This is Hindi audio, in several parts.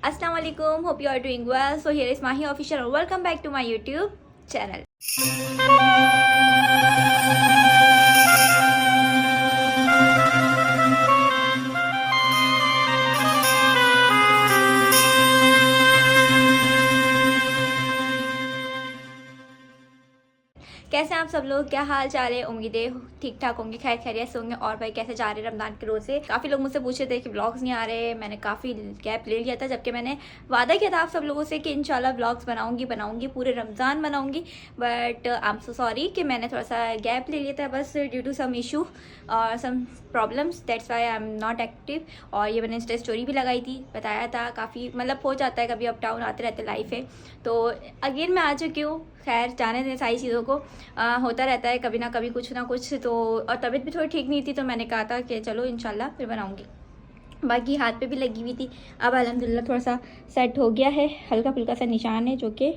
अस्सलाम वालेकुम, hope you are doing well. So here is Mahi Official and welcome back to my YouTube channel. कैसे हैं आप सब लोग, क्या हाल चाल है? उम्मीदें ठीक ठाक होंगे, खैर खैरियत से होंगे। और भाई कैसे जा रहे हैं रमज़ान के रोज़े? काफ़ी लोग मुझसे पूछे थे कि व्लॉग्स नहीं आ रहे। मैंने काफ़ी गैप ले लिया था, जबकि मैंने वादा किया था आप सब लोगों से कि इंशाल्लाह व्लॉग्स बनाऊंगी पूरे रमज़ान बनाऊंगी। But I am so sorry कि मैंने थोड़ा सा गैप ले लिया था, बस ड्यू टू सम इशू और some problems, that's why I am not active. और ये मैंने इंस्टा स्टोरी भी लगाई थी, बताया था। काफ़ी मतलब हो जाता है, कभी अप डाउन आते रहते लाइफ है। तो अगेन मैं आ चुकी हूँ। खैर जाने दें सारी चीज़ों को, होता रहता है कभी ना कभी कुछ ना कुछ। तो और तबीयत भी थोड़ी ठीक नहीं थी, तो मैंने कहा था कि चलो इंशाल्लाह फिर बनाऊंगी। बाकी हाथ पे भी लगी हुई थी, अब अल्हम्दुलिल्लाह थोड़ा सा सेट हो गया है। हल्का फुल्का सा निशान है जो कि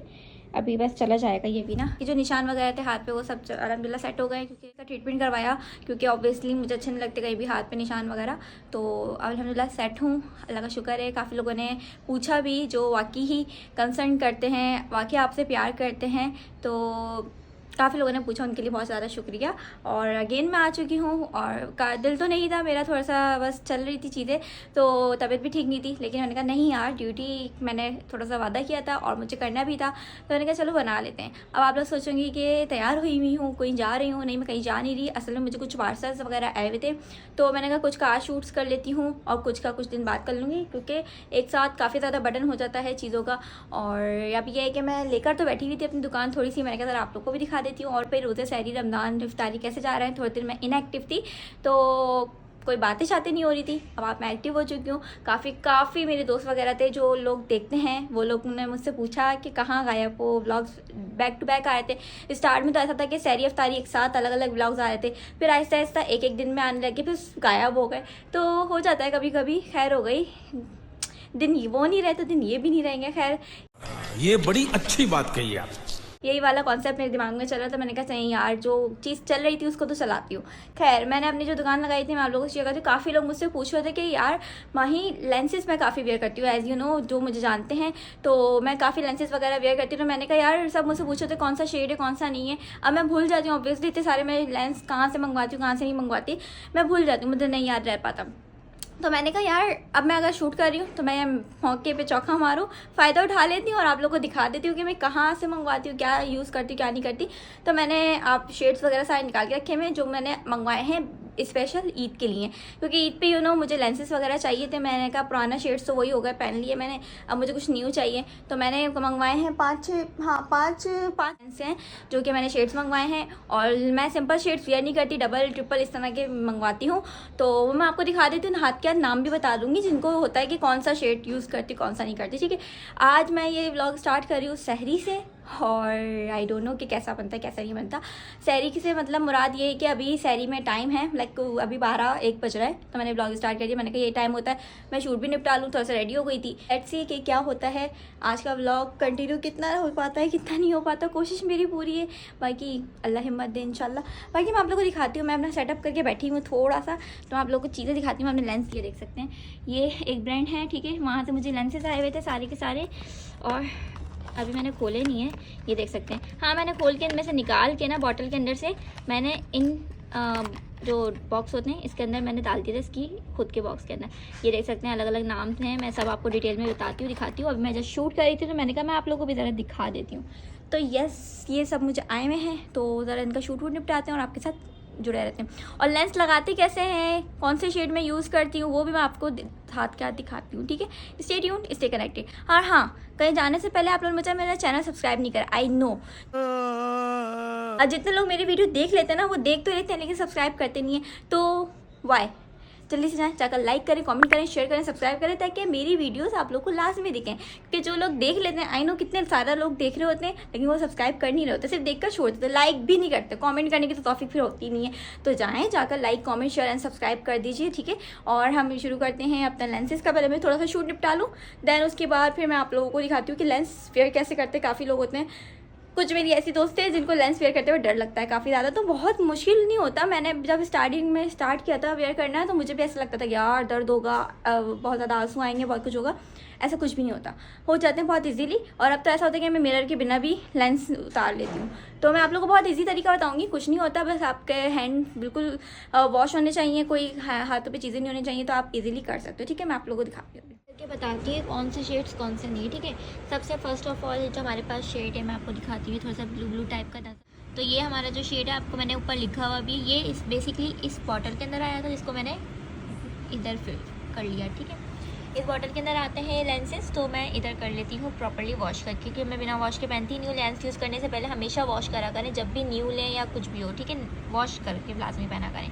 अभी बस चला जाएगा। ये भी ना, ये जो निशान वगैरह थे हाथ पे वो सब अल्हम्दुलिल्लाह सेट हो गए, क्योंकि इसका ट्रीटमेंट करवाया। क्योंकि ऑब्वियसली मुझे अच्छे नहीं लगते कहीं भी हाथ पे निशान वगैरह। तो अल्हम्दुलिल्लाह सेट हूँ, अल्लाह का शुक्र है। काफ़ी लोगों ने पूछा भी जो वाकई ही कंसर्न करते हैं, वाकई आपसे प्यार करते हैं। तो काफ़ी लोगों ने पूछा, उनके लिए बहुत ज़्यादा शुक्रिया। और अगेन मैं आ चुकी हूँ। और दिल तो नहीं था मेरा, थोड़ा सा बस चल रही थी चीज़ें, तो तबीयत भी ठीक नहीं थी। लेकिन मैंने कहा नहीं यार, ड्यूटी मैंने थोड़ा सा वादा किया था और मुझे करना भी था, तो मैंने कहा चलो बना लेते हैं। अब आप लोग सोचेंगे कि तैयार हुई हूँ, कहीं जा रही हूँ। नहीं, मैं कहीं जा नहीं रही। असल में मुझे कुछ पार्सल्स वगैरह आए हुए थे, तो मैंने कहा कुछ का आज शूट्स कर लेती हूँ और कुछ का कुछ दिन बाद कर लूँगी, क्योंकि एक साथ काफ़ी ज़्यादा बर्डन हो जाता है चीज़ों का। और अब यह है कि मैं लेकर तो बैठी हुई थी अपनी दुकान थोड़ी सी, मैंने कहा आप लोग को भी दिखा देती हूँ। और फिर रोज़े सहरी रमज़ान इफ्तारी कैसे जा रहे हैं। थोड़े दिन मैं इनएक्टिव थी, तो कोई बातें शातें नहीं हो रही थी। अब आप मैं एक्टिव हो चुकी हूँ। काफ़ी मेरे दोस्त वगैरह थे जो लोग देखते हैं, वो लोग ने मुझसे पूछा कि कहाँ गायब हो, व्लॉग्स बैक टू बैक आए थे। स्टार्ट में तो ऐसा था कि सहरी इफ्तारी एक साथ अलग अलग व्लॉग्स आ रहे थे, फिर आहिस्ता आहिस्ता एक दिन में आने लगे, फिर गायब हो गए। तो हो जाता है कभी कभी। खैर हो गई, दिन वो नहीं रहे तो दिन ये भी नहीं रहेंगे। खैर ये बड़ी अच्छी बात कही आप। यही वाला कॉन्सेप्ट मेरे दिमाग में चल रहा था। मैंने कहा नहीं यार, जो चीज़ चल रही थी उसको तो चलाती हूँ। खैर मैंने अपनी जो दुकान लगाई थी, मैं आप लोगों से शेयर करती हूँ। काफ़ी लोग मुझसे पूछ रहे थे कि यार माही लेंसेज मैं काफ़ी वेयर करती हूँ, एज यू नो, जो मुझे जानते हैं तो मैं काफ़ी लेंसेज वगैरह वेयर करती हूँ। तो मैंने कहा यार, सब मुझसे पूछ रहे थे कौन सा शेड है कौन सा नहीं है। अब मैं भूल जाती हूँ, ऑब्वियसली इतने सारे मैं लेंस कहाँ से मंगवाती हूँ कहाँ से नहीं मंगवाती, मैं भूल जाती हूँ, मुझे नहीं याद रह पाता। तो मैंने कहा यार, अब मैं अगर शूट कर रही हूँ तो मैं मौके पे चौका मारूँ, फ़ायदा उठा लेती हूँ और आप लोगों को दिखा देती हूँ कि मैं कहाँ से मंगवाती हूँ, क्या यूज़ करती हूँ क्या नहीं करती। तो मैंने आप शेड्स वगैरह सारे निकाल के रखे हैं जो मैंने मंगवाए हैं स्पेशल ईद के लिए, क्योंकि ईद पे मुझे लेंसेज वगैरह चाहिए थे। मैंने कहा पुराना शेड्स तो वही हो गए, पहन लिए मैंने, अब मुझे कुछ न्यू चाहिए। तो मैंने मंगवाए हैं पाँच लेंस हैं जो कि मैंने शेड्स मंगवाए हैं। और मैं सिंपल शेड्स वेयर नहीं करती, डबल ट्रिपल इस तरह के मंगवाती हूँ। तो वो मैं आपको दिखा देती हूँ, हाथ के नाम भी बता दूंगी जिनको होता है कि कौन सा शेड यूज़ करती कौन सा नहीं करती। ठीक है, आज मैं ये व्लॉग स्टार्ट कर रही हूँ सहरी से। और आई डोंट नो कि कैसा बनता है कैसा नहीं बनता। सहरी से मतलब मुराद ये है कि अभी सहरी में टाइम है, लाइक अभी 12-1 बज रहा है, तो मैंने ब्लॉग स्टार्ट कर दिया। मैंने कहा ये टाइम होता है, मैं शूट भी निपटा लूँ। थोड़ा सा रेडी हो गई थी। लेट्स सी कि क्या होता है। आज का व्लॉग कंटिन्यू कितना हो पाता है कितना नहीं हो पाता, कोशिश मेरी पूरी है। बाकी अल्लाह हिम्मत दे इंशाल्लाह। बाकी मैं आप लोगों को दिखाती हूँ, मैं अपना सेटअप करके बैठी हूँ थोड़ा सा, तो आप लोगों को चीज़ें दिखाती हूँ। अपने लेंस ये देख सकते हैं, ये एक ब्रांड है, ठीक है, वहाँ से मुझे लेंसेज आए हुए थे सारे के सारे, और अभी मैंने खोले नहीं है, ये देख सकते हैं। हाँ, मैंने खोल के इनमें से निकाल के ना बॉटल के अंदर से मैंने इन जो बॉक्स होते हैं इसके अंदर मैंने डाल दिया था, इसकी खुद के बॉक्स के अंदर। ये देख सकते हैं, अलग अलग नाम हैं, मैं सब आपको डिटेल में बताती हूँ दिखाती हूँ। अभी मैं जब शूट कर रही थी तो मैंने कहा मैं आप लोगों को भी ज़रा दिखा देती हूँ। तो यस, ये सब मुझे आए हुए हैं, तो ज़रा इनका शूट वूट निपटाते हैं और आपके साथ जुड़े रहते हैं। और लेंस लगाते कैसे हैं, कौन से शेड में यूज़ करती हूँ, वो भी मैं आपको हाथ के हाथ दिखाती हूँ। ठीक है, स्टे ट्यून्ड, स्टे कनेक्टेड। और हाँ, कहीं जाने से पहले आप लोग मुझे मेरा चैनल सब्सक्राइब नहीं करा, आई नो। और जितने लोग मेरी वीडियो देख लेते हैं ना, वो देख तो लेते हैं लेकिन सब्सक्राइब करते नहीं है, तो वाई। जल्दी से जाकर लाइक करें, कमेंट करें, शेयर करें, सब्सक्राइब करें, ताकि मेरी वीडियोस आप लोग को लाजमी दिखें। क्योंकि जो लोग देख लेते हैं, आई नो कितने सारा लोग देख रहे होते हैं, लेकिन वो सब्सक्राइब कर नहीं रहे होते, सिर्फ देखकर छोड़ देते, लाइक भी नहीं करते, कमेंट करने की तो तौफीक फिर होती नहीं है। तो जाकर like comment share and subscribe कर दीजिए। ठीक है, और हम शुरू करते हैं अपना लेंसेज का। पहले मैं थोड़ा सा शूट निपटा लूँ, देन उसके बाद फिर मैं आप लोगों को दिखाती हूँ कि लेंस वेयर कैसे करते। काफ़ी लोग होते हैं, कुछ मेरी ऐसी दोस्त है जिनको लेंस वेयर करते हुए डर लगता है काफ़ी ज़्यादा, तो बहुत मुश्किल नहीं होता। मैंने जब स्टार्टिंग में स्टार्ट किया था वेयर करना, तो मुझे भी ऐसा लगता था कि यार दर्द होगा, बहुत ज़्यादा आंसू आएंगे, बहुत कुछ होगा। ऐसा कुछ भी नहीं होता, हो जाते हैं बहुत इजीली। और अब तो ऐसा होता है कि मैं मिरर के बिना भी लेंस उतार लेती हूँ। तो मैं आप लोगों को बहुत इजी तरीका बताऊंगी, कुछ नहीं होता, बस आपके हैंड बिल्कुल वॉश होने चाहिए, कोई हाथों पे चीज़ें नहीं होनी चाहिए, तो आप इजीली कर सकते हो। ठीक है, मैं आप लोगों को दिखाती हूँ, बताती हूँ कौन से शेड्स कौन से नहीं। ठीक है, सबसे फर्स्ट ऑफ ऑल जो हमारे पास शेड है मैं आपको दिखाती हूँ, थोड़ा सा ब्लू ब्लू टाइप का था। तो ये हमारा जो शेड है, आपको मैंने ऊपर लिखा हुआ भी, ये इस बेसिकली इस बॉटल के अंदर आया था, जिसको मैंने इधर फिल कर लिया। ठीक है, इस बॉटल के अंदर आते हैं लेंसेज, तो मैं इधर कर लेती हूँ प्रॉपर्ली वॉश करके, क्योंकि मैं बिना वॉश के पहनती नहीं हूँ। लेंस यूज़ करने से पहले हमेशा वॉश करा करें, जब भी न्यू लें या कुछ भी हो। ठीक है, वॉश करके लाजमी पहना करें।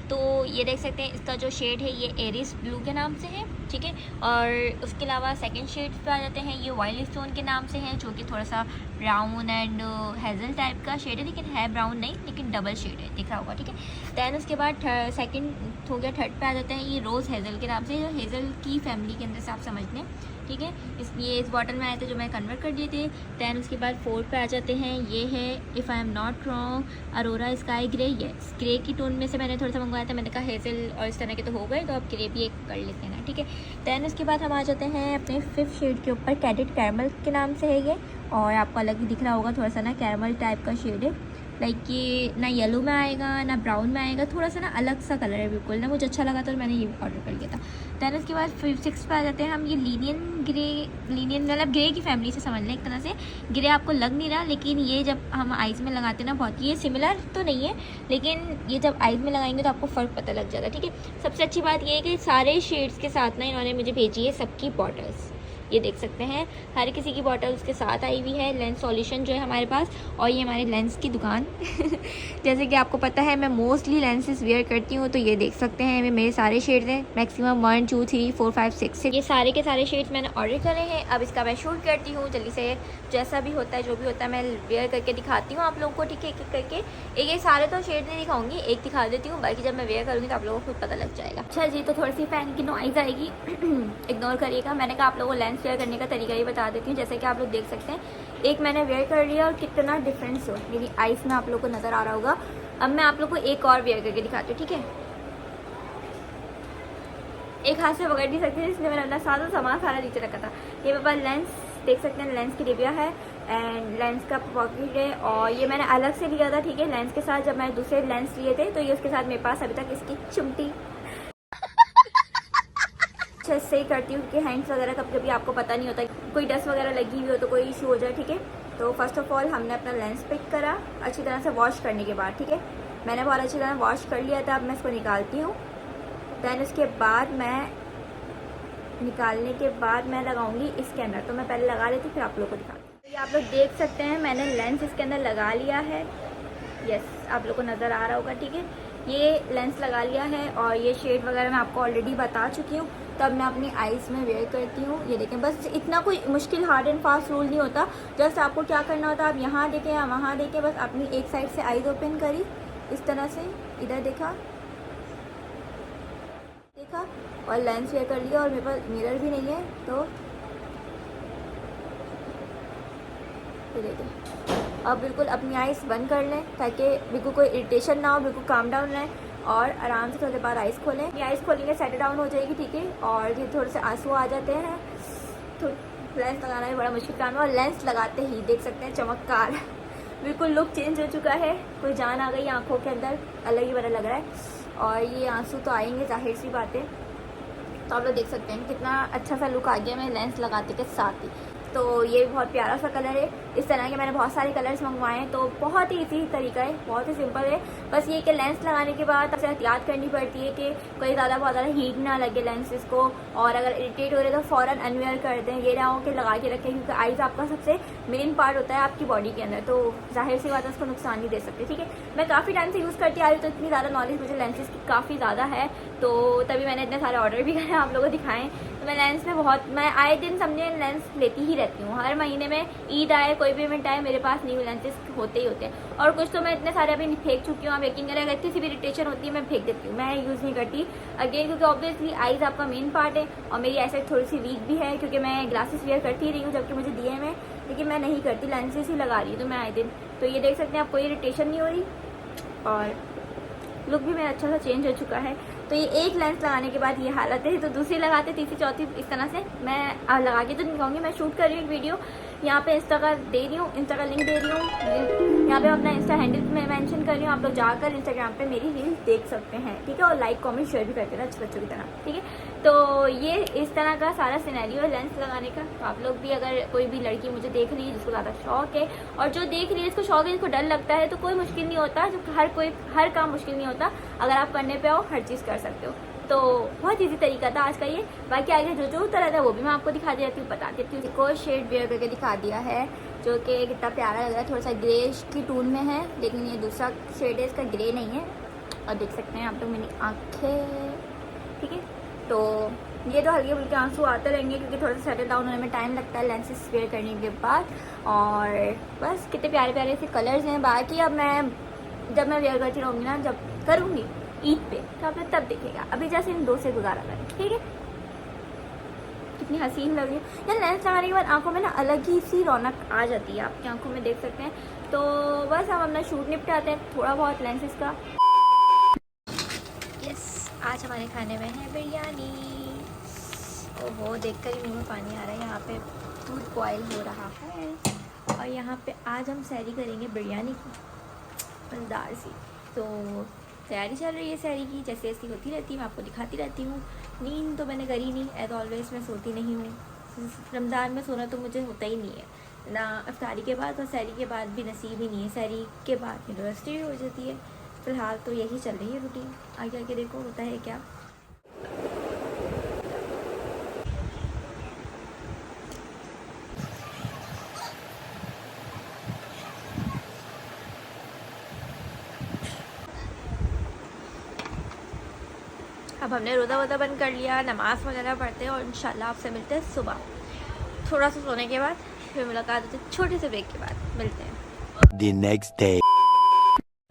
तो ये देख सकते हैं, इसका जो शेड है ये एरिस ब्लू के नाम से है। ठीक है, और उसके अलावा सेकंड शेड पे आ जाते हैं, ये वाइल्ड स्टोन के नाम से है, जो कि थोड़ा सा ब्राउन एंड हेज़ल टाइप का शेड है, लेकिन है ब्राउन नहीं, लेकिन डबल शेड है, दिख रहा होगा। ठीक है, दैन उसके बाद सेकंड हो गया, थर्ड पे आ जाते हैं ये रोज़ हेज़ल के नाम से, जो हेज़ल की फैमिली के अंदर से आप समझ लें। ठीक है, ये इस बॉटल में आए थे, जो मैं कन्वर्ट कर दिए थे। दैन उसके बाद फोर्थ पे आ जाते हैं, ये है if I am not wrong Arora sky grey. Yes, grey की टोन में से मैंने थोड़ा सा मंगवाया था, मैंने कहा हेज़ल और इस तरह के तो हो गए, तो अब ग्रे भी एक कर लेते हैं ना। ठीक है, दैन उसके बाद हम आ जाते हैं अपने फिफ्थ शेड के ऊपर, कैडेट कैरमल के नाम से है ये, और आपको अलग ही दिख रहा होगा, थोड़ा सा ना कैरमल टाइप का शेड है। लाइक ये ना येलो में आएगा ना ब्राउन में आएगा, थोड़ा सा ना अलग सा कलर है बिल्कुल ना, मुझे अच्छा लगा तो मैंने ये ऑर्डर कर लिया था। दैन उसके बाद 5-6 पे आ जाते हैं हम, ये लीनियन मतलब ग्रे की फैमिली से समझ लें एक तरह से। ग्रे आपको लग नहीं रहा, लेकिन ये जब हम आइज़ में लगाते हैं ना, बहुत ये सिमिलर तो नहीं है, लेकिन ये जब आइज़ में लगाएंगे तो आपको फ़र्क पता लग जाता है। ठीक है, सबसे अच्छी बात ये है कि सारे शेड्स के साथ ना इन्होंने मुझे भेजी है सबकी बॉटल्स, ये देख सकते हैं, हर किसी की बॉटल उसके साथ आई हुई है। लेंस सॉल्यूशन जो है हमारे पास, और ये हमारे लेंस की दुकान जैसे कि आपको पता है मैं मोस्टली लेंसेज वेयर करती हूँ, तो ये देख सकते हैं ये मेरे सारे शेड्स हैं, मैक्सिमम 1 2 3 4 5 6 ये सारे के सारे शेड्स मैंने ऑर्डर करे हैं। अब इसका मैं शूट करती हूँ जल्दी से, जैसा भी होता है जो भी होता है मैं वेयर करके दिखाती हूँ आप लोगों को। ठीक है, एक एक करके ये सारे तो शेड नहीं दिखाऊंगी, एक दिखा देती हूँ, बाकी जब मैं वेयर करूँगी तो आप लोगों को खुद पता लग जाएगा। अच्छा जी, तो थोड़ी सी फैन की नॉइज़ आएगी इग्नोर करिएगा। मैंने कहा आप लोगों को लेंस वेयर करने का तरीका ही बता देती हूँ। जैसे कि आप लोग देख सकते हैं, एक मैंने वेयर कर लिया और कितना डिफरेंस हो मेरी आइस में आप लोग को नज़र आ रहा होगा। अब मैं आप लोग को एक और वेयर करके दिखाती हूँ। ठीक है, एक हाथ से पकड़ नहीं सकती, इसलिए मैंने अपना सारा नीचे रखा था। ये मेरे पास लेंस देख सकते हैं, लेंस की डिबिया है एंड लेंस का पॉकेट है, और ये मैंने अलग से लिया था। ठीक है, लेंस के साथ जब मैं दूसरे लेंस लिए थे तो ये उसके साथ मेरे पास अभी तक इसकी चिमटी अच्छे से ही करती हूँ, क्योंकि हैंड्स वगैरह कभी आपको पता नहीं होता, कोई डस्ट वगैरह लगी हुई हो तो कोई इशू हो जाए। ठीक है, तो फर्स्ट ऑफ ऑल हमने अपना लेंस पिक करा अच्छी तरह से वॉश करने के बाद। ठीक है, मैंने बहुत अच्छी तरह वॉश कर लिया था, अब मैं इसको निकालती हूँ। दैन उसके बाद मैं निकालने के बाद मैं लगाऊंगी इसके अंदर, तो मैं पहले लगा लेती फिर आप लोग को दिखाती हूँ। तो ये आप लोग देख सकते हैं मैंने लेंस इसके अंदर लगा लिया है। यस, आप लोग को नज़र आ रहा होगा। ठीक है, ये लेंस लगा लिया है और ये शेड वगैरह मैं आपको ऑलरेडी बता चुकी हूँ। तब मैं अपनी आइज़ में वेयर करती हूँ। ये देखें, बस इतना कोई मुश्किल हार्ड एंड फास्ट रूल नहीं होता। जस्ट आपको क्या करना होता है, आप यहाँ देखें या वहाँ देखें, बस अपनी एक साइड से आइज़ ओपन करी इस तरह से, इधर देखा और लेंस वेयर कर लिया। और मेरे पास मिरर भी नहीं है, तो ये देखें, अब बिल्कुल अपनी आइज़ बंद कर लें ताकि बिल्कुल कोई इरिटेशन ना हो, बिल्कुल काम डाउन रहें और आराम से थोड़ी देर बाद आइज़ खोलें। ये आइज़ खोलेंगे सेट डाउन हो जाएगी। ठीक है, और ये थोड़े से आंसू आ जाते हैं, तो लेंस लगाना भी बड़ा मुश्किल काम है। और लेंस लगाते ही देख सकते हैं चमत्कार बिल्कुल लुक चेंज हो चुका है, कोई जान आ गई आंखों के अंदर, अलग ही बड़ा लग रहा है। और ये आंसू तो आएंगे, जाहिर सी बात है। तो आप लोग देख सकते हैं कितना अच्छा सा लुक आ गया मैं लेंस लगाते के साथ ही। तो ये भी बहुत प्यारा सा कलर है। इस तरह के मैंने बहुत सारे कलर्स मंगवाए हैं, तो बहुत ही इजी तरीका है, बहुत ही सिंपल है। बस ये कि लेंस लगाने के बाद आपसे एहतियात करनी पड़ती है कि कोई बहुत ज़्यादा हीट ना लगे लेंसेज को, और अगर इरिटेट हो रहे तो फ़ौरन अनवेयर कर दें। ये ना हो कि लगा के रखें, क्योंकि आइज़ आपका सबसे मेन पार्ट होता है आपकी बॉडी के अंदर, तो जाहिर सी बात है उसको नुकसान नहीं दे सकते। ठीक है, मैं काफ़ी टाइम से यूज़ करती आ रही हूँ, तो इतनी ज़्यादा नॉलेज मुझे लेंसेज की काफ़ी ज़्यादा है, तो तभी मैंने इतने सारे ऑर्डर भी करे आप लोगों को दिखाएँ। तो मैं लेंस में मैं आए दिन समझे लेंस लेती ही रहती हूँ। हर महीने में ईद आए, कोई भी इवेंट आए, मेरे पास न्यू लेंसेज होते ही होते हैं। और कुछ तो मैं इतने सारे अभी फेंक चुकी हूँ, आप यकीन करें, अगर किसी भी इरिटेशन होती है मैं फेंक देती हूँ, मैं यूज़ नहीं करती अगेन, क्योंकि ऑब्वियसली आइज़ आपका मेन पार्ट है और मेरी आईसाइट थोड़ी सी वीक भी है, क्योंकि मैं ग्लासेस वेयर करती रही हूँ जबकि मुझे दिए हैं, मैं लेकिन मैं नहीं करती, लेंसेज ही लगा रही हूँ तो मैं आए दिन। तो ये देख सकते हैं आप, कोई इरिटेशन नहीं हो रही और लुक भी मेरा अच्छा सा चेंज हो चुका है। तो ये एक लेंस लगाने के बाद ये हालत है, तो दूसरी लगाते, तीसरी चौथी इस तरह से। मैं लगा के तो नहीं कहूँगी, मैं शूट कर रही हूँ एक वीडियो, यहाँ पे इंस्टा का दे रही हूँ, इंस्टा का लिंक दे रही हूँ, यहाँ पे अपना इंस्टा हैंडल मैं मेंशन कर रही हूँ, आप लोग जाकर इंस्टाग्राम पे मेरी रील्स देख सकते हैं, ठीक है। और लाइक कमेंट शेयर भी करते हैं अच्छे बच्चों की तरह, ठीक है। तो ये इस तरह का सारा सिनेरियो है लेंस लगाने का। तो आप लोग भी, अगर कोई भी लड़की मुझे देख रही है जिसको ज़्यादा शौक है, और जो देख रही है जिसको शौक है, जिसको डर लगता है, तो कोई मुश्किल नहीं होता, जो हर काम मुश्किल नहीं होता, अगर आप करने पे आओ हर चीज़ कर सकते हो। तो बहुत इजी तरीका था आज का ये। बाकी आगे जो उतर था वो भी मैं आपको दिखा देती हूँ, बता देती हूँ। एक और शेड वेयर करके दिखा दिया है, जो कि कितना प्यारा लग रहा है, थोड़ा सा ग्रे की टून में है, लेकिन ये दूसरा शेड है, इसका ग्रे नहीं है। और देख सकते हैं आप लोग मेरी आँखें, ठीक है। तो ये तो हल्के फुल्के आंसू आते रहेंगे, क्योंकि थोड़ा सा सेटल डाउन होने में टाइम लगता है लेंसेज वेयर करने के बाद। और बस कितने प्यारे प्यारे से कलर्स हैं। बाकी अब जब मैं वेयर करती रहूँगी ना, जब करूँगी ईद पे, तो आपने तब देखेगा। अभी जैसे इन दो से गुजारा करें, ठीक है। कितनी हसीन लग रही है यार, लेंस लगाने के बाद आंखों में ना अलग ही सी रौनक आ जाती है, आपकी आंखों में देख सकते हैं। तो बस हम अपना शूट निपटाते हैं थोड़ा बहुत लेंसेज का। यस, आज हमारे खाने में है बिरयानी। ओहो, देखकर ही मुँह में पानी आ रहा है। यहाँ पे दूध बॉयल हो रहा है, और यहाँ पे आज हम सैरी करेंगे बिरयानी की, मज़ेदार सी। तो तैयारी चल रही है सैरी की, जैसे ऐसी होती रहती है, मैं आपको दिखाती रहती हूँ। नींद तो मैंने करी नहीं, एज ऑलवेज मैं सोती नहीं हूँ। रमज़ान में सोना तो मुझे होता ही नहीं है ना, इफ्तारी के बाद और सैरी के बाद भी नसीब ही नहीं है। सैरी के बाद यूनिवर्सिटी भी हो जाती है। फ़िलहाल तो यही चल रही है रूटीन, आगे आगे देखो होता है क्या। अब हमने रोज़ा वोज़ा बंद कर लिया, नमाज़ वगैरह पढ़ते हैं, और इंशाल्लाह आपसे मिलते हैं सुबह थोड़ा सा सोने के बाद। फिर मुलाकात होती है छोटे से ब्रेक के बाद, मिलते हैं The next day.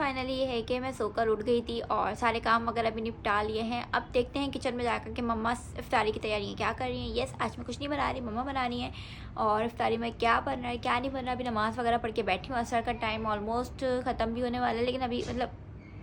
फाइनली। ये है कि मैं सोकर उठ गई थी और सारे काम वगैरह भी निपटा लिए हैं। अब देखते हैं किचन में जाकर के मम्मा इफ्तारी की तैयारियाँ क्या कर रही हैं। यस, आज मैं कुछ नहीं बना रही, मम्मा बना रही हैं। और इफ्तारी में क्या बन रहा है क्या नहीं बन रहा, अभी नमाज़ वगैरह पढ़ के बैठी हूँ। असर का टाइम ऑलमोस्ट ख़त्म भी होने वाला है, लेकिन अभी मतलब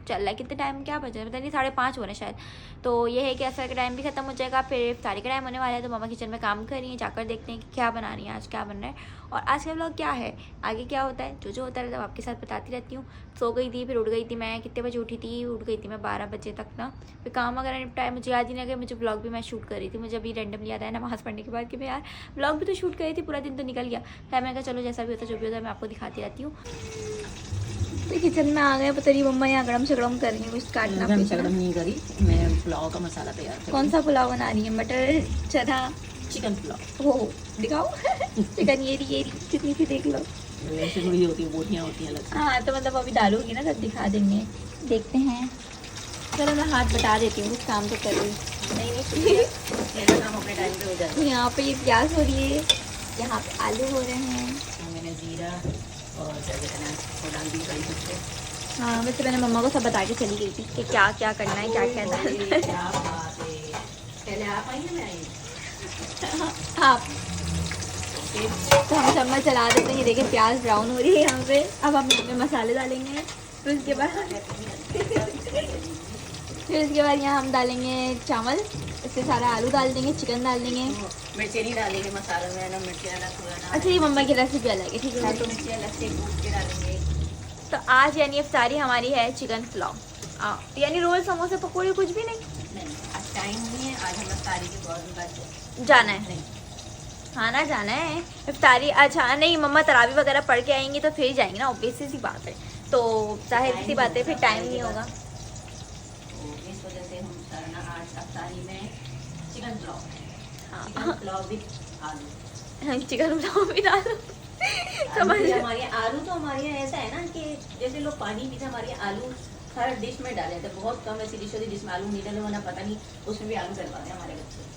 चल रहा है। कितने टाइम क्या बचा है पता नहीं, 5:30 हो रहे शायद। तो ये है कि असर का टाइम भी ख़त्म हो जाएगा, फिर इफ्तारी का टाइम होने वाला है। तो मम्मा किचन में काम कर रही हैं, जाकर देखते हैं कि क्या बना रही हैं, आज क्या बन रहा है और आज का व्लॉग क्या है, आगे क्या होता है। जो होता है तब आपके साथ बताती रहती हूँ। सो गई थी, फिर उठ गई थी मैं, कितने बजे उठी थी, उठ गई थी मैं 12 बजे तक ना। फिर काम वगैरह निपटाया, मुझे याद ही नहीं गया मुझे व्लॉग भी मैं शूट कर रही थी। मुझे अभी रैंडमली याद आया नमाज़ पढ़ने के बाद कि मैं यार व्लॉग भी तो शूट करी थी, पूरा दिन तो निकल गया। फिर मैंने कहा चलो जैसा भी होता है जो भी होता है मैं आपको दिखाती रहती हूँ। तो किचन में आ गए, पता नहीं मम्मा यहाँ गरम शगड़म कर रही है, कुछ काटना शगड़म नहीं करी, मैं पुलाव का मसाला तैयार कर। कौन सा पुलाव बना रही है, मटर चना चिकन पुलाव। हो दिखाओ चिकन ये कितनी सी देख लो, वैसे थोड़ी होती है, बोटियाँ होती हैं अलग। हाँ तो मतलब अभी डालूंगी ना तब दिखा देंगे, देखते हैं। चलो मैं हाथ बता देती हूँ, कुछ काम तो कर रही नहीं मेरा काम अपने टाइम पे हो जाता हूँ। यहाँ पे ये प्याज हो रही है, यहाँ पे आलू हो रहे हैं। है। मैंने जीरा और क्या कहते हैं वो डाल दी कड़ी पत्ते। हाँ वैसे मैंने मम्मा को सब बता के चली गई थी कि क्या क्या करना है, क्या क्या डालना है। क्या बात है, पहले आप आई हैं मैं आई हूँ। आप तो हम चम्मच चला देते हैं। ये देखिए प्याज ब्राउन हो रही है यहाँ पे। अब हम इसमें मसाले डालेंगे, फिर उसके बाद यहाँ हम डालेंगे चावल, इससे सारा आलू डाल देंगे, चिकन डाल देंगे। मिर्ची नहीं डालेंगे मसालों में, ना मिर्ची अलग हुआ ना। अच्छा ये मम्मा की रेसिपी अलग है, ठीक है। तो मिर्ची अलग से कूट के डालेंगे। तो आज यानी इफ्तारी हमारी है चिकन पुलाव, यानी रोल समोसे पकौड़े कुछ भी नहीं। आज टाइम नहीं है, आज हम इफ्तारी के बाद जाना है, हाँ ना जाना है इफ्तारी। अच्छा नहीं, मम्मा तरावी वगैरह पढ़ के आएंगी तो फिर जाएंगे ना, ऑब्वियस सी बात है। तो जाहिर सी बात है फिर टाइम नहीं होगा। इस वजह से हम करना आज इफ्तारी में चिकन पुलाव। हाँ चिकन पुलाव विद आलू। चिकन पुलाव भी डालो समझ। हमारे आलू तो हमारे यहाँ ऐसा है ना कि जैसे लोग पानी पीते, हमारे आलू हर डिश में डाले थे। बहुत कम ऐसी डिश होती है जिसमें आलू नहीं डाले, वरना पता नहीं उसमें भी आलू डलवाते हैं हमारे बच्चे।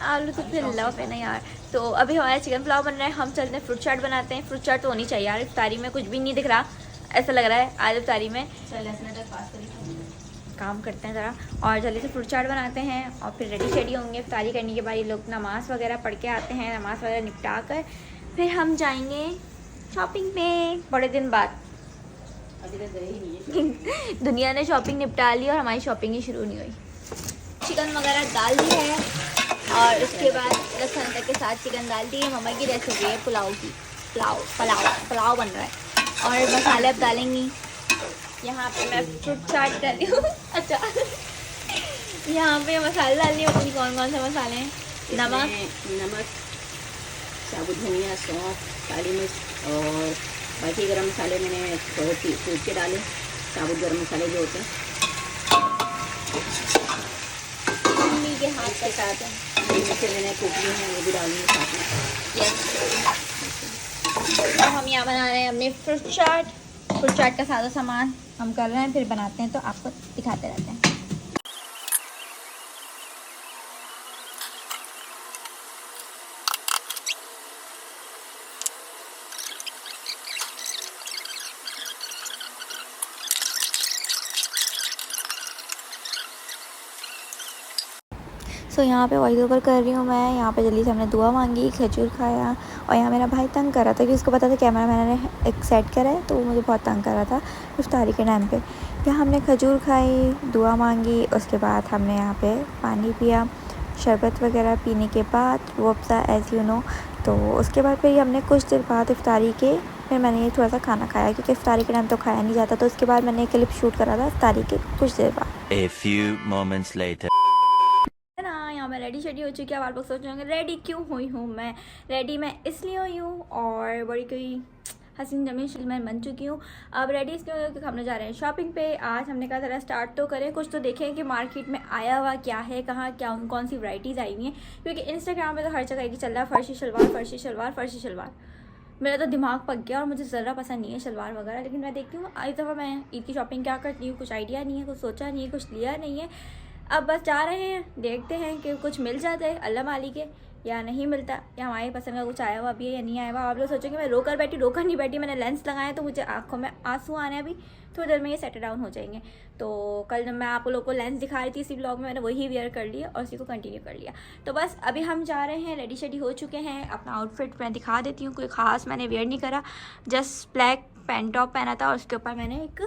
आलू तो फिर लव है ना यार। तो अभी हमारा चिकन पुलाव बन रहा है, हम चलते हैं फ्रूट चाट बनाते हैं। फ्रूट चाट तो होनी चाहिए यार, इफ्तारी में कुछ भी नहीं दिख रहा, ऐसा लग रहा है आज इफ्तारी में। काम करते हैं ज़रा और जल्दी से फ्रूट चाट बनाते हैं और फिर रेडी शेडी होंगे। इफ्तारी करने के बाद ये लोग नमाज़ वगैरह पढ़ के आते हैं, नमाज़ वगैरह निपटा कर फिर हम जाएंगे शॉपिंग पे बड़े दिन बाद। अभी तक गए ही नहीं है। दुनिया ने शॉपिंग निपटा ली और हमारी शॉपिंग ही शुरू नहीं हुई। चिकन वगैरह डाल दी है और उसके बाद लहसुन अदरक के साथ चिकन डाल दी है। मम्मा की रेसिपी है पुलाव की, पुलाव बन रहा है। और मसाले अब डालेंगी। यहाँ पे मैं फ्रूट चाट डाली हूँ। अच्छा, यहाँ पे मसाले डाल रही हूँ। अपनी कौन कौन से मसाले हैं? नमक, साबुत धनिया, सौंफ, काली मिर्च और बाकी गरम मसाले मैंने थोड़े कूट के डाले। साबुत गरम मसाले जो होते हैं मम्मी के हाथ के साथ है। जैसे मैंने कूट लिए हैं वो भी डालूंगी साथ में। तो हम यहाँ बना रहे हैं अपने फ्रूट चाट का सारा सामान हम कर रहे हैं, फिर बनाते हैं तो आपको दिखाते रहते हैं। सो यहाँ पे वॉइस ओवर कर रही हूँ मैं। यहाँ पे जल्दी से हमने दुआ मांगी, खजूर खाया। और यहाँ मेरा भाई तंग कर रहा था कि उसको पता था कैमरा मैंने एक सेट करा है, तो वो मुझे बहुत तंग कर रहा था इफ्तारी के टाइम पे। यहाँ हमने खजूर खाई, दुआ मांगी, उसके बाद हमने यहाँ पे पानी पिया। शरबत वगैरह पीने के बाद रूअफ़ज़ा एज़ यू नो। तो उसके बाद फिर हमने कुछ देर बाद इफ्तारी के फिर मैंने ये थोड़ा सा खाना खाया, क्योंकि इफ्तारी के टाइम तो खाया नहीं जाता। तो उसके बाद मैंने एक क्लिप शूट करा था इफ्तारी के कुछ देर बाद। A few moments later. यहाँ मैं रेडी शेडी हो चुकी है। आप लोग सोच रहे होंगे रेडी क्यों हुई हूँ मैं? रेडी मैं इसलिए हुई हूँ और बड़ी कोई हसीन जमीन मैं बन चुकी हूँ। अब रेडी इसलिए हुई हूँ क्योंकि हम लोग जा रहे हैं शॉपिंग पे। आज हमने कहा जरा स्टार्ट तो करें, कुछ तो देखें कि मार्केट में आया हुआ क्या है, कहाँ क्या कौन सी वैराइटीज़ आई हुई हैं। क्योंकि इंस्टाग्राम पे तो हर जगह एक ही चल रहा है, फर्शी शलवार फर्शी शलवार फर्शी शलवार। मेरा तो दिमाग पक गया और मुझे ज़रा पसंद नहीं है शलवार वगैरह। लेकिन मैं देखती हूँ इस दफ़ा मैं ईद की शॉपिंग क्या करती हूँ, कुछ आइडिया नहीं है, कुछ सोचा नहीं है, कुछ लिया नहीं है। अब बस जा रहे हैं, देखते हैं कि कुछ मिल जाता है अल्लाह मालिक है या नहीं मिलता, या हमारी पसंद का कुछ आया हुआ अभी है या नहीं आया हुआ। आप लोग सोचेंगे मैं रोकर नहीं बैठी, मैंने लेंस लगाया तो मुझे आंखों में आंसू आने हैं। अभी थोड़ी देर में ये सेट डाउन हो जाएंगे। तो कल जब मैं आप लोगों को लेंस दिखा रही थी इसी ब्लॉग में, मैंने वही वेयर कर लिया और उसी को कंटिन्यू कर लिया। तो बस अभी हम जा रहे हैं, रेडी शेडी हो चुके हैं। अपना आउटफिट मैं दिखा देती हूँ, कोई ख़ास मैंने वेयर नहीं करा, जस्ट ब्लैक पैंट टॉप पहना था और उसके ऊपर मैंने एक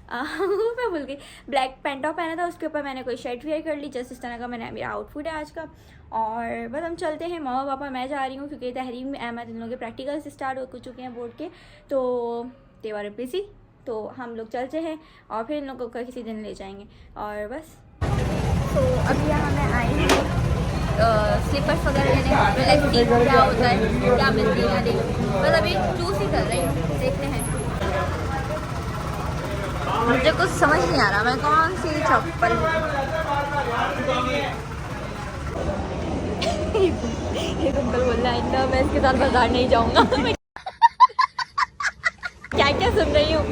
मैं भूल गई, ब्लैक पैंट टॉप पहना था, उसके ऊपर मैंने कोई शर्ट वेयर कर ली। जस्ट इस तरह का मेरा आउटफिट है आज का। और बस हम चलते हैं, मम्मा पापा मैं जा रही हूँ क्योंकि तहरीम अहमद इन लोगों के प्रैक्टिकल्स स्टार्ट हो चुके हैं बोर्ड के, तो दे वर बिजी। तो हम लोग चलते हैं और फिर इन लोगों को किसी दिन ले जाएंगे। और बस तो अभी यहाँ मैं आई हूँ स्लीपर्स वगैरह लेने, क्या होता है क्या मिलती है नहीं, बस अभी चूज़ ही कर रही हूँ, देखते हैं। मुझे कुछ समझ नहीं आ रहा मैं कौन सी चप्पल ये अंकल बोल रहा है मैं इसके साथ बाजार नहीं जाऊंगा। क्या क्या सुन रही हूँ,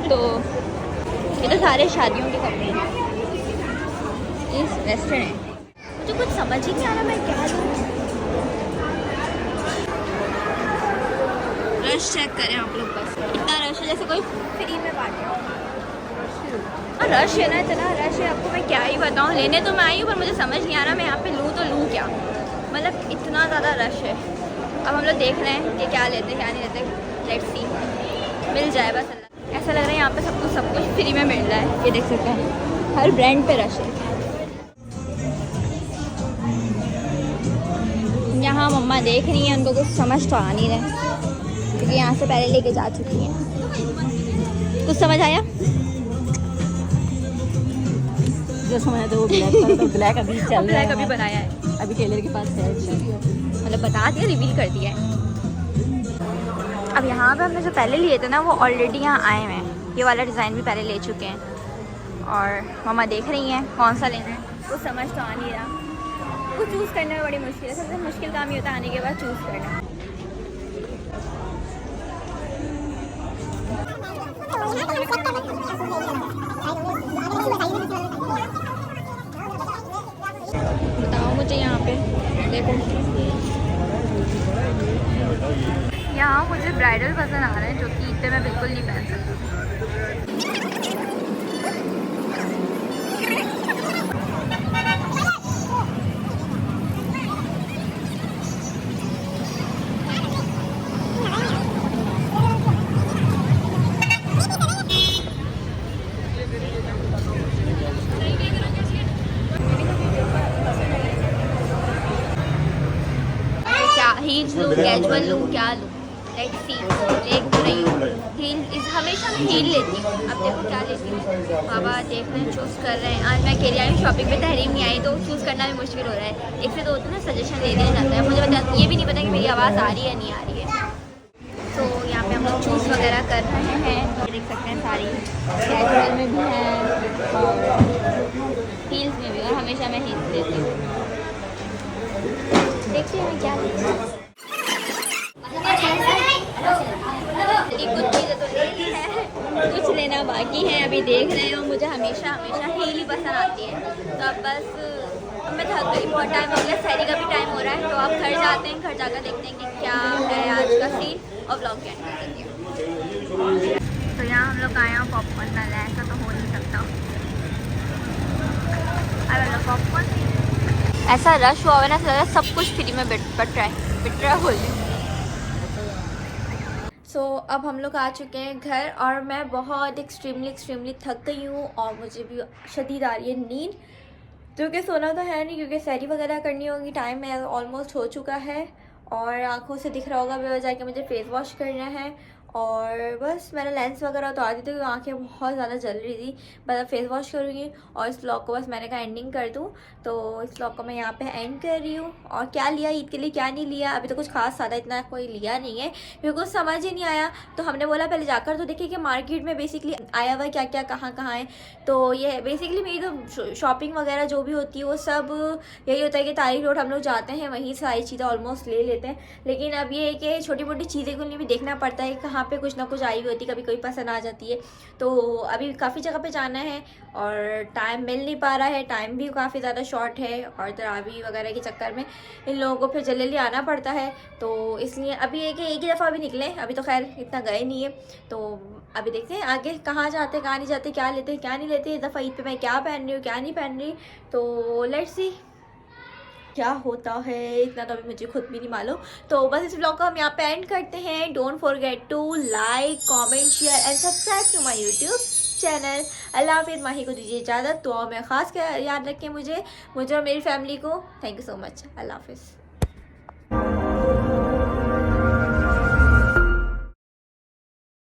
तो ये तो सारे शादियों के कपड़े हैं, इस वेस्टर्न है। मुझे कुछ समझ ही नहीं आ रहा मैं क्या लूँ। रश चेक करें आप लोग, बस इतना रश है जैसे कोई फ्री में बांट रहा हो। रश है ना, इतना रश है, आपको मैं क्या ही बताऊँ। लेने तो मैं आई हूँ पर मुझे समझ नहीं आ रहा मैं यहाँ पे लूँ तो लूँ क्या, मतलब इतना ज़्यादा रश है। अब हम लोग देख रहे हैं कि क्या लेते क्या नहीं लेते, लेट्स सी, मिल जाए बस अल्लाह। ऐसा लग रहा है यहाँ पे सब कुछ फ्री में मिल रहा है, ये देख सकते हैं हर ब्रांड पे रश है। यहाँ मम्मा देख रही हैं, उनको कुछ समझ तो आ नहीं रहा क्योंकि यहाँ से पहले लेके जा चुकी हैं। कुछ समझ आया? जो समझ तो वो ब्लैक, तो ब्लैक अभी चल रहा है, ब्लैक अभी बनाया है, अभी टेलर के पास है, मतलब बता दिया, रिवील कर दिया है। अब यहाँ पे हमने जो पहले लिए थे ना वो ऑलरेडी यहाँ आए हुए हैं, ये वाला डिज़ाइन भी पहले ले चुके हैं। और मम्मा देख रही हैं कौन सा लेना है, कुछ समझ तो आ नहीं रहा, कुछ चूज़ करने में बड़ी मुश्किल है। सबसे मुश्किल काम ये होता है आने के बाद चूज़ करना। बताओ मुझे यहाँ पे देखो, यहाँ मुझे ब्राइडल पसंद आ रहे हैं जो कि ईद पे मैं बिल्कुल नहीं पहन सकती। हील्स लूँ, कैजुअल लूँ, क्या लूँ, लेट्स सी। देख तो रही हूँ, हील हमेशा मैं हील लेती हूँ। अब देखो क्या लेती हूँ, बाबा देख रहे हैं, चूज़ कर रहे हैं। आज मैं अकेली आई हूँ शॉपिंग पे, तहरीम नहीं आई, तो चूज़ करना भी मुश्किल हो रहा है। एक से दो तो ना सजेशन ले लिया जाता है, मुझे बता ये भी नहीं पता कि मेरी आवाज़ आ रही है नहीं आ रही है। तो यहाँ पे हम लोग चूज़ वगैरह कर रहे हैं, देख सकते हैं सारी कैजुअल में भी हैं और हील्स में भी, और हमेशा मैं हील्स लेती हूँ। देखते हैं क्या लेते हैं। कुछ चीज़ें तो ले ली है, कुछ लेना बाकी है, अभी देख रहे हो। मुझे हमेशा हमेशा हील ही पसंद आती है। तो अब बस अब मैं थक गई, बहुत टाइम हो गया, सहरी का भी टाइम हो रहा है। तो अब घर जाते हैं, घर जाकर देखते हैं कि क्या है आज का सीन और ब्लॉग के एंड कर देती हूँ। तो यहाँ हम लोग आए हैं पॉपकॉर्न डाला है, ऐसा तो हो नहीं सकता। अरे पॉपकॉर्न ऐसा रश हुआ है ना, सब कुछ फ्री में बट रहा है बोल। सो अब हम लोग आ चुके हैं घर और मैं बहुत एक्सट्रीमली थक गई हूँ और मुझे भी शदीद आ रही है नींद, क्योंकि सोना तो है नहीं, क्योंकि सैरी वगैरह करनी होगी। टाइम है ऑलमोस्ट हो चुका है और आंखों से दिख रहा होगा बेवजह कि मुझे फेस वॉश करना है। और बस मैंने लेंस वगैरह उतार दी थी, आंखें बहुत ज़्यादा जल रही थी। बस फेस वॉश करूँगी और इस व्लॉग को बस मैंने कहा एंडिंग कर दूँ। तो इस व्लॉग को मैं यहाँ पे एंड कर रही हूँ। और क्या लिया ईद के लिए क्या नहीं लिया, अभी तो कुछ खास ज़्यादा इतना कोई लिया नहीं है, क्योंकि कुछ समझ ही नहीं आया। तो हमने बोला पहले जाकर तो देखिए कि मार्केट में बेसिकली आया हुआ क्या क्या कहाँ है। तो ये बेसिकली मेरी तो शॉपिंग वगैरह जो भी होती है वो सब यही होता है कि तारीख रोड हम लोग जाते हैं, वहीं से सारी चीज़ें ऑलमोस्ट ले लेते हैं। लेकिन अब ये है कि छोटी मोटी चीज़ें के लिए भी देखना पड़ता है, कहाँ पे कुछ ना कुछ आई हुई होती है, कभी कोई पसंद आ जाती है। तो अभी काफ़ी जगह पे जाना है और टाइम मिल नहीं पा रहा है, टाइम भी काफ़ी ज़्यादा शॉर्ट है और तरावी वगैरह के चक्कर में इन लोगों को फिर जल्दी आना पड़ता है। तो इसलिए अभी एक ही दफ़ा अभी निकले, अभी तो खैर इतना गए नहीं है। तो अभी देखते हैं आगे कहाँ जाते हैं, कहाँ नहीं जाते, क्या लेते हैं क्या नहीं लेते। इस दफ़ा ईद पे मैं क्या पहन रही हूँ क्या नहीं पहन रही, तो लेट्स सी क्या होता है। इतना तो अभी मुझे खुद भी नहीं मालूम। तो बस इस व्लॉग को हम यहाँ पे एंड करते हैं। Don't forget to like comment share and subscribe to my YouTube channel. अल्लाह हाफिज़। माही को दीजिए इजाज़त, तो मैं ख़ास याद रखें मुझे और मेरी फैमिली को। Thank you so much. अल्लाह हाफिज़।